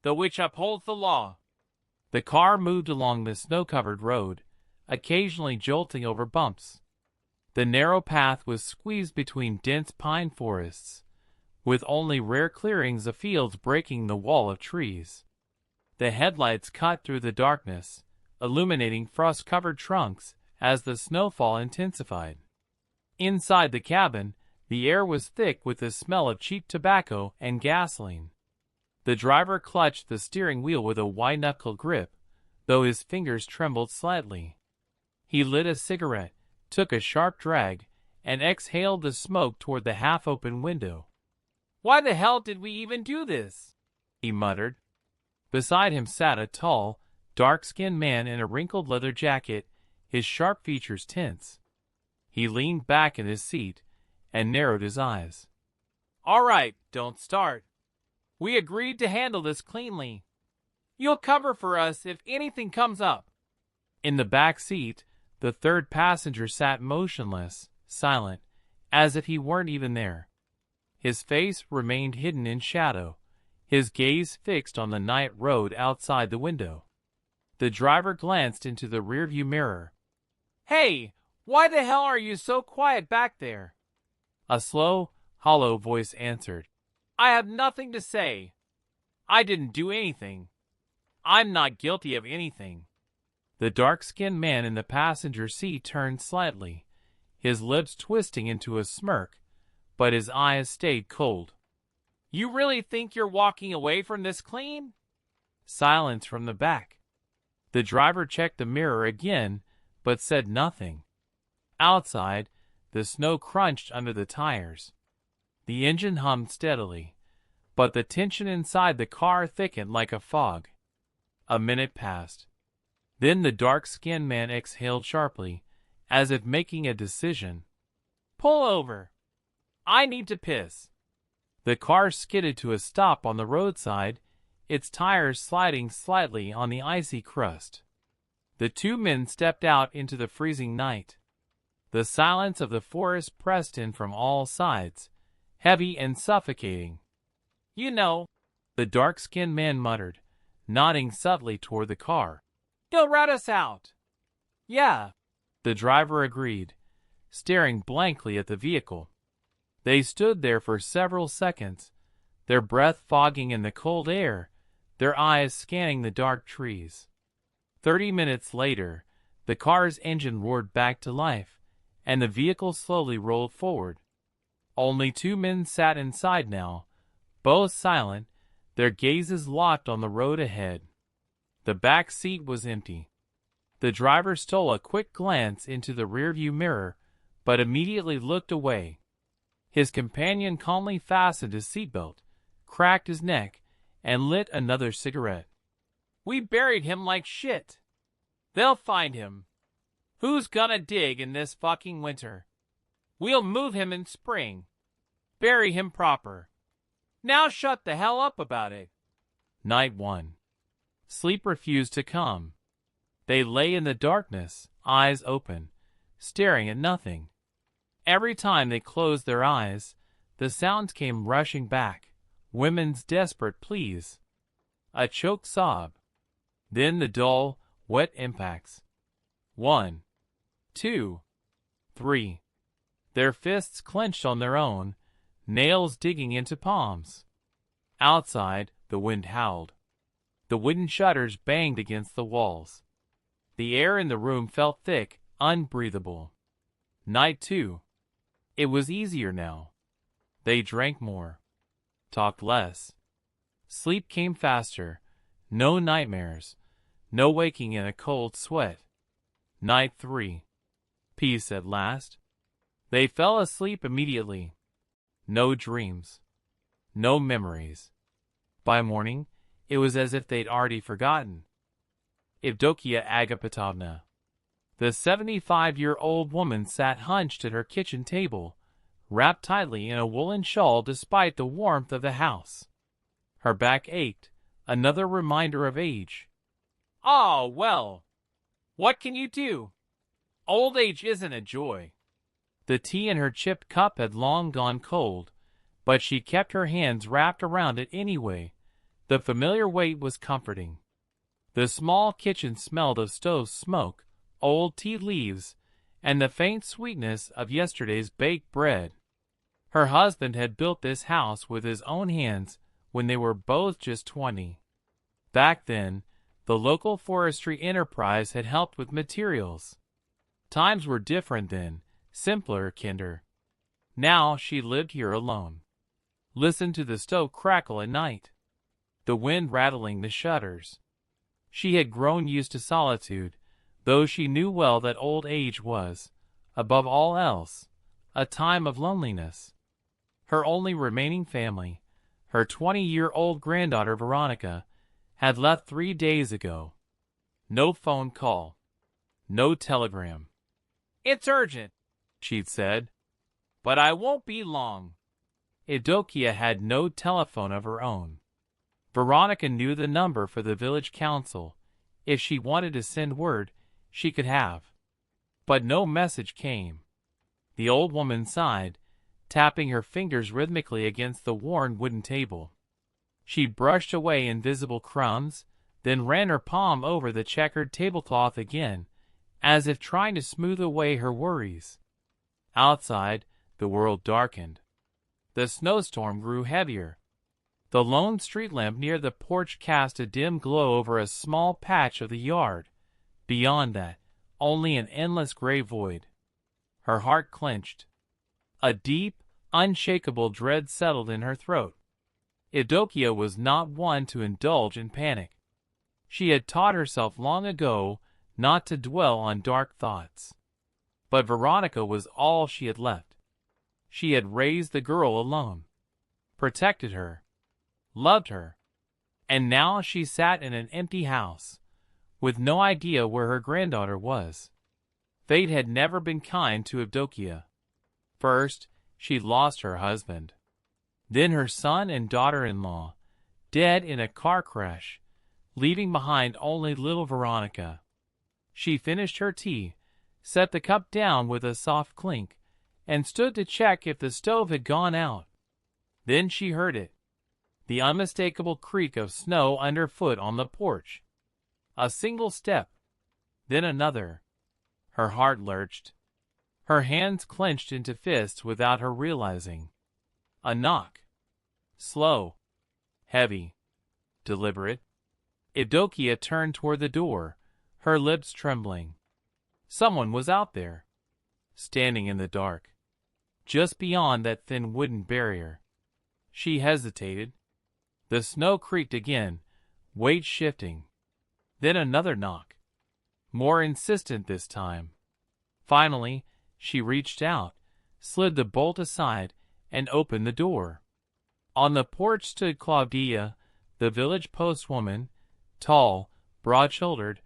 the which upholds the law." The car moved along the snow-covered road, occasionally jolting over bumps. The narrow path was squeezed between dense pine forests, with only rare clearings of fields breaking the wall of trees. The headlights cut through the darkness, illuminating frost-covered trunks as the snowfall intensified. Inside the cabin, the air was thick with the smell of cheap tobacco and gasoline. The driver clutched the steering wheel with a white-knuckled grip, though his fingers trembled slightly. He lit a cigarette, took a sharp drag, and exhaled the smoke toward the half-open window. "Why the hell did we even do this?" he muttered. Beside him sat a tall, dark-skinned man in a wrinkled leather jacket, his sharp features tense. He leaned back in his seat and narrowed his eyes. "All right, don't start. We agreed to handle this cleanly. You'll cover for us if anything comes up." In the back seat, the third passenger sat motionless, silent, as if he weren't even there. His face remained hidden in shadow, his gaze fixed on the night road outside the window. The driver glanced into the rearview mirror. "Hey, why the hell are you so quiet back there?" A slow, hollow voice answered. "I have nothing to say. I didn't do anything. I'm not guilty of anything." The dark-skinned man in the passenger seat turned slightly, his lips twisting into a smirk, but his eyes stayed cold. "You really think you're walking away from this clean?" Silence from the back. The driver checked the mirror again, but said nothing. Outside, the snow crunched under the tires. The engine hummed steadily, but the tension inside the car thickened like a fog. A minute passed. Then the dark-skinned man exhaled sharply, as if making a decision. "Pull over. I need to piss." The car skidded to a stop on the roadside, its tires sliding slightly on the icy crust. The two men stepped out into the freezing night. The silence of the forest pressed in from all sides, heavy and suffocating. "You know," the dark-skinned man muttered, nodding subtly toward the car. "You'll rat us out." "Yeah," the driver agreed, staring blankly at the vehicle. They stood there for several seconds, their breath fogging in the cold air, their eyes scanning the dark trees. 30 minutes later, the car's engine roared back to life, and the vehicle slowly rolled forward. Only two men sat inside now, both silent, their gazes locked on the road ahead. The back seat was empty. The driver stole a quick glance into the rearview mirror, but immediately looked away. His companion calmly fastened his seatbelt, cracked his neck, and lit another cigarette. "We buried him like shit. They'll find him. Who's gonna dig in this fucking winter? We'll move him in spring. Bury him proper. Now shut the hell up about it." Night 1. Sleep refused to come. They lay in the darkness, eyes open, staring at nothing. Every time they closed their eyes, the sounds came rushing back, women's desperate pleas. A choked sob. Then the dull, wet impacts. 1, 2, 3. Their fists clenched on their own, nails digging into palms. Outside, the wind howled. The wooden shutters banged against the walls. The air in the room felt thick, unbreathable. Night 2. It was easier now. They drank more, talked less. Sleep came faster, no nightmares, no waking in a cold sweat. Night 3. Peace at last. They fell asleep immediately. No dreams. No memories. By morning, it was as if they'd already forgotten. Evdokia Agapitovna. The 75-year-old woman sat hunched at her kitchen table, wrapped tightly in a woolen shawl despite the warmth of the house. Her back ached, another reminder of age. "Oh, well, what can you do? Old age isn't a joy." The tea in her chipped cup had long gone cold, but she kept her hands wrapped around it anyway, The familiar weight was comforting. The small kitchen smelled of stove smoke, old tea leaves, and the faint sweetness of yesterday's baked bread. Her husband had built this house with his own hands when they were both just 20. Back then, the local forestry enterprise had helped with materials. Times were different then, simpler, kinder. Now she lived here alone. Listened to the stove crackle at night, the wind rattling the shutters. She had grown used to solitude, though she knew well that old age was, above all else, a time of loneliness. Her only remaining family, her 20-year-old granddaughter Veronica, had left 3 days ago. No phone call. No telegram. "It's urgent," she'd said, "but I won't be long." Eudokia had no telephone of her own. Veronica knew the number for the village council. If she wanted to send word, she could have. But no message came. The old woman sighed, tapping her fingers rhythmically against the worn wooden table. She brushed away invisible crumbs, then ran her palm over the checkered tablecloth again, as if trying to smooth away her worries. Outside, the world darkened. The snowstorm grew heavier. The lone street lamp near the porch cast a dim glow over a small patch of the yard. Beyond that, only an endless gray void. Her heart clenched. A deep, unshakable dread settled in her throat. Eudokia was not one to indulge in panic. She had taught herself long ago not to dwell on dark thoughts. But Veronica was all she had left. She had raised the girl alone, protected her, loved her, and now she sat in an empty house, with no idea where her granddaughter was. Fate had never been kind to Eudokia. First, she lost her husband. Then her son and daughter-in-law, dead in a car crash, leaving behind only little Veronica. She finished her tea, set the cup down with a soft clink, and stood to check if the stove had gone out. Then she heard it, the unmistakable creak of snow underfoot on the porch. A single step, then another. Her heart lurched. Her hands clenched into fists without her realizing. A knock. Slow, heavy, deliberate. Eudokia turned toward the door, her lips trembling. Someone was out there, standing in the dark, just beyond that thin wooden barrier. She hesitated. The snow creaked again, weight shifting. Then another knock, more insistent this time. Finally, she reached out, slid the bolt aside, and opened the door. On the porch stood Claudia, the village postwoman, tall, broad-shouldered,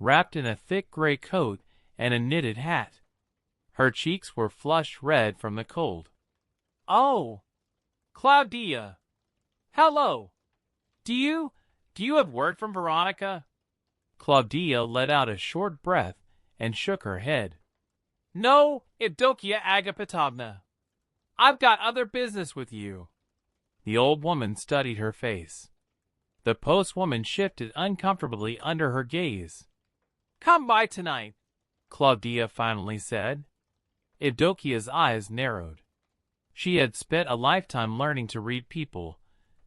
wrapped in a thick gray coat and a knitted hat. Her cheeks were flushed red from the cold. "Oh, Claudia! Hello! Do you have word from Veronica?" Claudia let out a short breath and shook her head. "No, Eudokia Agapitovna. I've got other business with you." The old woman studied her face. The postwoman shifted uncomfortably under her gaze. "Come by tonight," Claudia finally said. Eudokia's eyes narrowed. She had spent a lifetime learning to read people,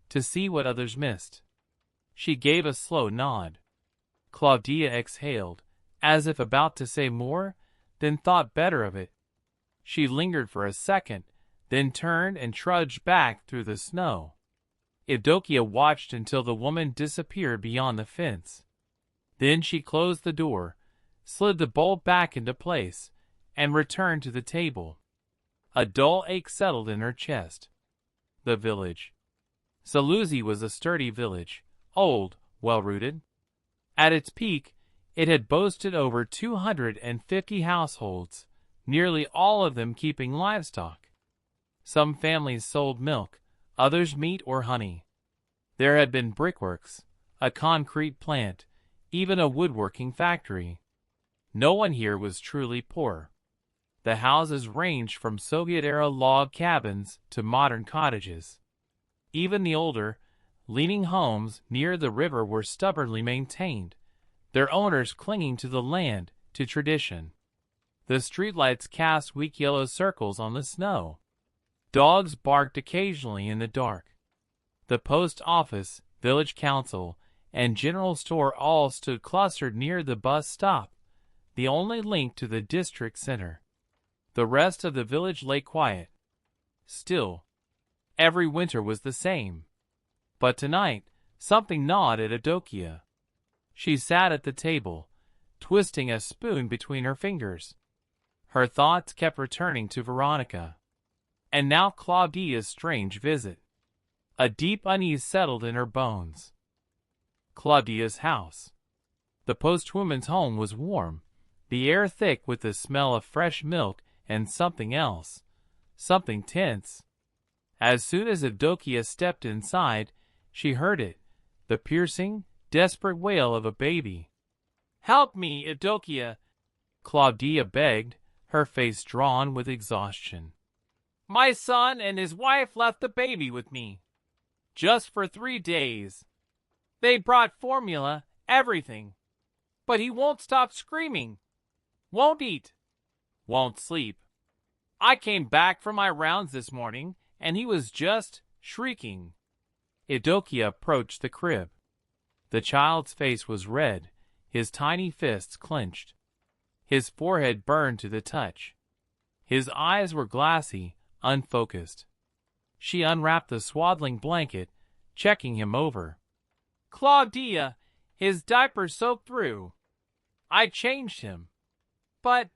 to see what others missed. She gave a slow nod. Claudia exhaled, as if about to say more, then thought better of it. She lingered for a second, then turned and trudged back through the snow. Eudokia watched until the woman disappeared beyond the fence. Then she closed the door, slid the bolt back into place, and returned to the table. A dull ache settled in her chest. The village. Saluzzi was a sturdy village, old, well-rooted. At its peak, it had boasted over 250 households, nearly all of them keeping livestock. Some families sold milk, others meat or honey. There had been brickworks, a concrete plant, even a woodworking factory. No one here was truly poor. The houses ranged from Soviet-era log cabins to modern cottages. Even the older, leaning homes near the river were stubbornly maintained, their owners clinging to the land, to tradition. The streetlights cast weak yellow circles on the snow. Dogs barked occasionally in the dark. The post office, village council, and general store all stood clustered near the bus stop, the only link to the district center. The rest of the village lay quiet. Still, every winter was the same. But tonight, something gnawed at Eudokia. She sat at the table, twisting a spoon between her fingers. Her thoughts kept returning to Veronica. And now Claudia's strange visit. A deep unease settled in her bones. Claudia's house. The postwoman's home was warm, the air thick with the smell of fresh milk and something else, something tense. As soon as Eudokia stepped inside, she heard it, the piercing, desperate wail of a baby. "Help me, Eudokia," Claudia begged, her face drawn with exhaustion. "My son and his wife left the baby with me. Just for 3 days. They brought formula, everything. But he won't stop screaming. Won't eat. Won't sleep. I came back from my rounds this morning, and he was just shrieking." Eudokia approached the crib. The child's face was red, his tiny fists clenched. His forehead burned to the touch. His eyes were glassy, unfocused. She unwrapped the swaddling blanket, checking him over. "Claudia, his diaper's soaked through. I changed him. But—"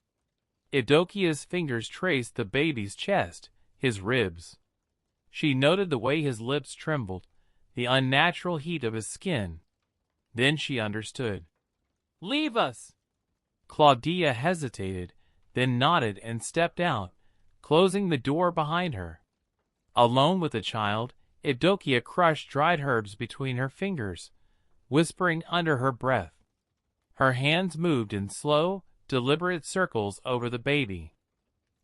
Eudokia's fingers traced the baby's chest, his ribs. She noted the way his lips trembled, the unnatural heat of his skin. Then she understood. "Leave us." Claudia hesitated, then nodded and stepped out, closing the door behind her. Alone with the child, Eudokia crushed dried herbs between her fingers, whispering under her breath. Her hands moved in slow, deliberate circles over the baby.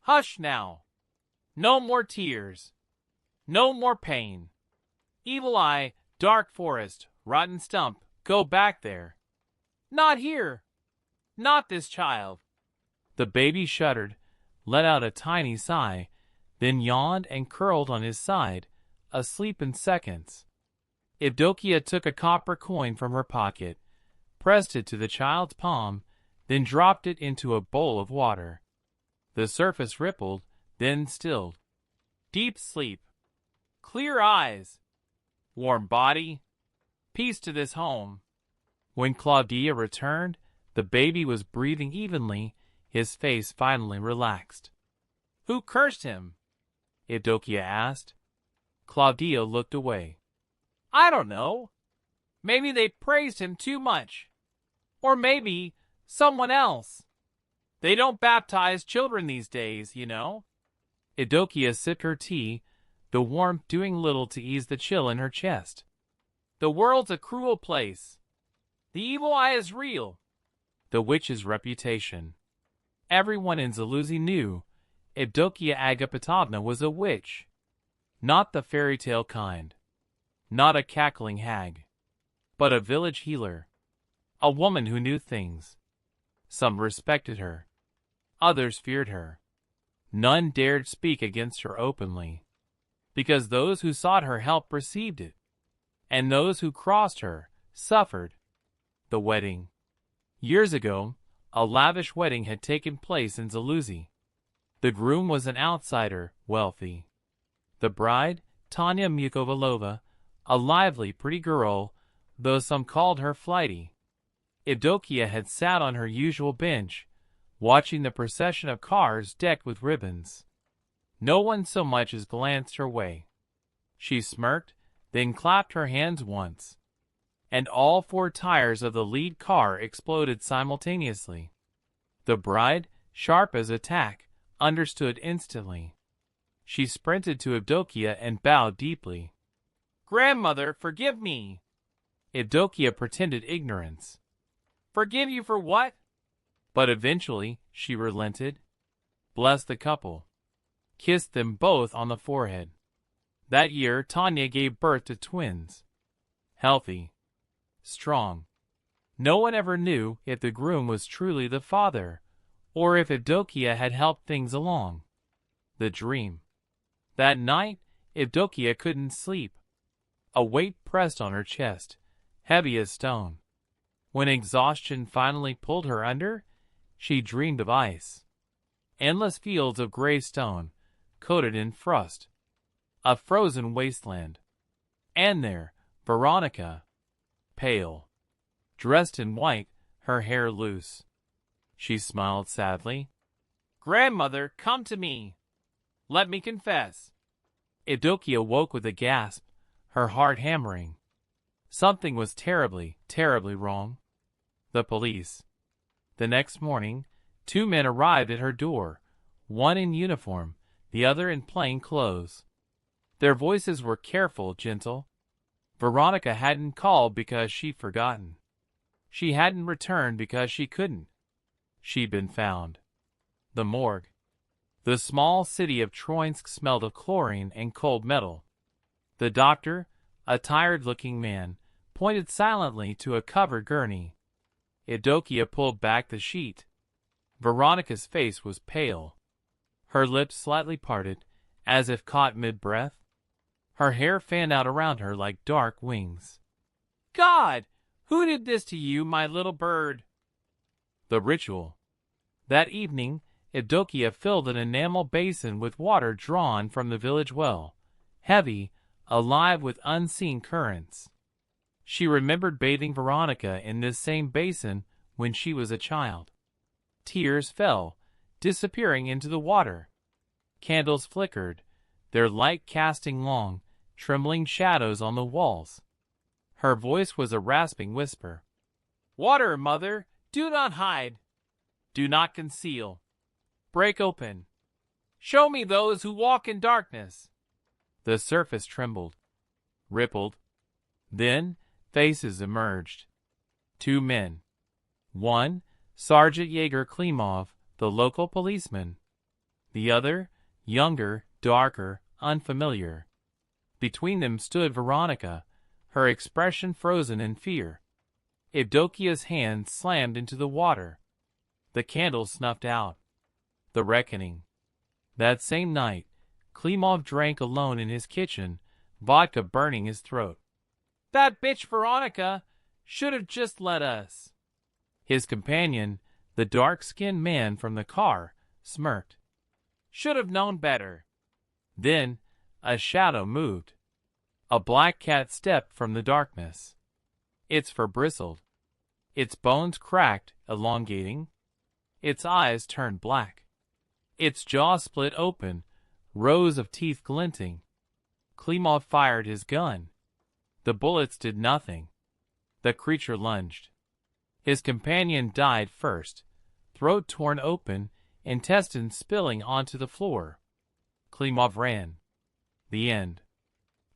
"Hush now. No more tears. No more pain. Evil eye, dark forest, rotten stump, go back there. Not here. Not this child." The baby shuddered, let out a tiny sigh, then yawned and curled on his side, asleep in seconds. Eudokia took a copper coin from her pocket, pressed it to the child's palm, then dropped it into a bowl of water. The surface rippled, then stilled. Deep sleep. Clear eyes. Warm body. Peace to this home. When Claudia returned, the baby was breathing evenly, his face finally relaxed. "Who cursed him?" Eudokia asked. Claudia looked away. "I don't know. Maybe they praised him too much. Or maybe someone else. They don't baptize children these days, you know." Eudokia sipped her tea, the warmth doing little to ease the chill in her chest. "The world's a cruel place. The evil eye is real. The witch's reputation. Everyone in Zaluzi knew Eudokia Agapitovna was a witch. Not the fairy tale kind. Not a cackling hag. But a village healer. A woman who knew things. Some respected her. Others feared her. None dared speak against her openly, because those who sought her help received it, and those who crossed her suffered. The wedding. Years ago, a lavish wedding had taken place in Zaluzi. The groom was an outsider, wealthy. The bride, Tanya Mukovalova, a lively, pretty girl, though some called her flighty. Eudokia had sat on her usual bench, watching the procession of cars decked with ribbons. No one so much as glanced her way. She smirked, then clapped her hands once, and all 4 tires of the lead car exploded simultaneously. The bride, sharp as a tack, understood instantly. She sprinted to Eudokia and bowed deeply. "Grandmother, forgive me." Eudokia pretended ignorance. "Forgive you for what?" But eventually she relented, blessed the couple, kissed them both on the forehead. That year Tanya gave birth to twins. healthy, strong. No one ever knew if the groom was truly the father, or if Evdokia had helped things along. The dream. That night, Evdokia couldn't sleep. A weight pressed on her chest, heavy as stone. When exhaustion finally pulled her under, she dreamed of ice. Endless fields of gray stone, coated in frost. A frozen wasteland. And there, Veronica, pale, dressed in white, her hair loose. She smiled sadly. "Grandmother, come to me. Let me confess." Evdokia woke with a gasp, her heart hammering. Something was terribly, terribly wrong. The police. The next morning, 2 men arrived at her door, one in uniform, the other in plain clothes. Their voices were careful, gentle. Veronica hadn't called because she'd forgotten. She hadn't returned because she couldn't. She'd been found. The morgue. The small city of Troinsk smelled of chlorine and cold metal. The doctor, a tired-looking man, pointed silently to a covered gurney. Evdokia pulled back the sheet. Veronica's face was pale. Her lips slightly parted, as if caught mid-breath. Her hair fanned out around her like dark wings. "God! Who did this to you, my little bird?" The ritual. That evening, Evdokia filled an enamel basin with water drawn from the village well, heavy, alive with unseen currents. She remembered bathing Veronica in this same basin when she was a child. Tears fell, disappearing into the water. Candles flickered, their light casting long, trembling shadows on the walls. Her voice was a rasping whisper. "Water, mother! Do not hide! Do not conceal! Break open! Show me those who walk in darkness!" The surface trembled, rippled. Then faces emerged. 2 men. One, Sergeant Yegor Klimov, the local policeman. The other, younger, darker, unfamiliar. Between them stood Veronica, her expression frozen in fear. Evdokia's hand slammed into the water. The candles snuffed out. The reckoning. That same night, Klimov drank alone in his kitchen, vodka burning his throat. "That bitch Veronica should have just let us." His companion, the dark-skinned man from the car, smirked. "Should have known better." Then a shadow moved. A black cat stepped from the darkness. Its fur bristled. Its bones cracked, elongating. Its eyes turned black. Its jaw split open, rows of teeth glinting. Klimov fired his gun. The bullets did nothing. The creature lunged. His companion died first, throat torn open, intestines spilling onto the floor. Klimov ran. The end.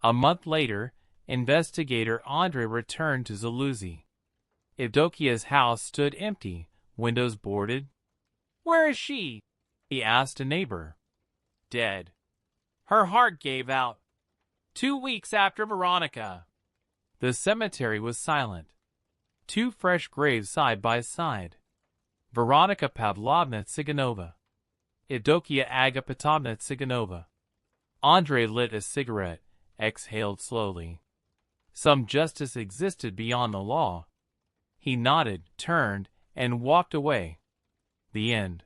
A month later, investigator Andrei returned to Zaluzy. Evdokia's house stood empty, windows boarded. "Where is she?" he asked a neighbor. "Dead. Her heart gave out. 2 weeks after Veronica." The cemetery was silent. 2 fresh graves side by side. Veronica Pavlovna Tsiganova. Evdokia Agapitovna Tsiganova. Andrei lit a cigarette, exhaled slowly. Some justice existed beyond the law. He nodded, turned, and walked away. The end.